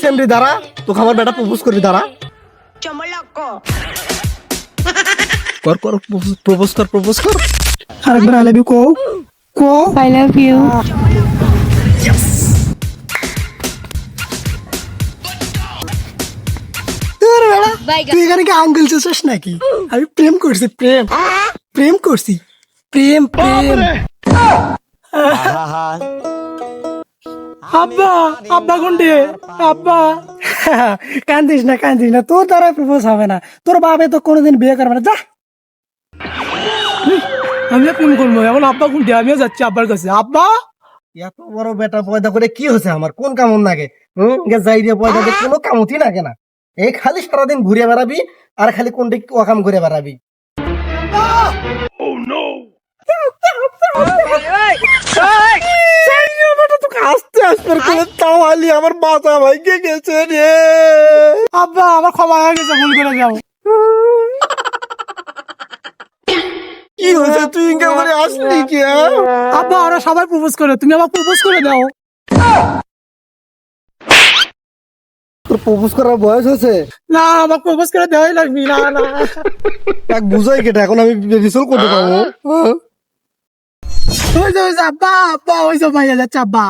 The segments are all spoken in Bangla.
সেমরি দাঁড়া, তোকে আমার বেটা প্রপোজ করবি, দাঁড়া। কর কর প্রপোজ কর, প্রপোজ কর। আরেকবার আই লাভ ইউ কো কো I love you. তুই এখানে কি আঙ্গুল চুষস নাকি? আমি প্রেম করছি, প্রেম প্রেম করছি, প্রেম প্রেম। আব্বা আব্বা কোনটি আব্বা? কান্দিস না কান্দিস না, তোর দ্বারা প্রপোজ হবে না, তোর বাবা তো কোনোদিন বিয়ে করবে না, যা। আমিও প্রেম করবো এখন, আব্বা কোনটি? আমিও যাচ্ছি আব্বার কাছে। আব্বা এত বড় বেটা পয়দা করে কি হয়েছে আমার? কোন কামন লাগে? যাই দিয়ে পয়দা দিয়ে কোনো কামতি লাগে না। এই খালি সারাদিন ঘুরে বেড়াবি আর খালি কোনটি অকাম ঘুরে বেড়াবি। আস্তে আস্তে করে তাওয়ালি আমার মাথা ভাইকে গেছে রে। আব্বা আমার ক্ষমা হয়ে গেছে, ভুল করে যাও। কি হয়েছে? তুই ইনকা করে আসলি কি? আব্বা ওরা সবাই প্রপোজ করে, তুমি আমাকে প্রপোজ করে দাও। তোর প্রপোজ করার বয়স হয়েছে? না আমাকে প্রপোজ করে দেওয়াই লাগবে। না না এক বুঝাই কেটে, এখন আমি রিসল করতে পারবো? হয়েছে হয়েছে আব্বা, আব্বা হয়েছে, ভাইয়া যাচ্ছে আব্বা।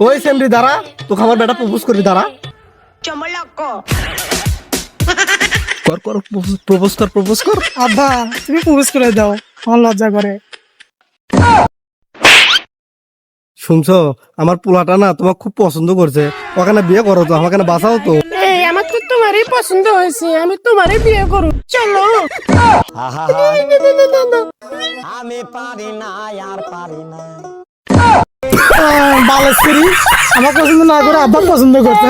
ওই সেমরি দাঁড়া, তোকে আমার বেটা প্রপোজ করবি, দাঁড়া। কর কর প্রপোজ কর, প্রপোজ কর। আব্বা তুমি প্রপোজ করে দাও, আমার লজ্জা করে। শুনছো, আমার পোলাটা না তোমাকে খুব পছন্দ করছে, ওখানে বিয়ে করো তো, আমাকে বাঁচাও তো। এই আমার তো তোমারই পছন্দ হয়েছে, আমি তোমারই বিয়ে করব, চলো। আমি পারি না আর পারি না। বালেশ্বরী আমার পছন্দ না করে আব্বা পছন্দ করতে।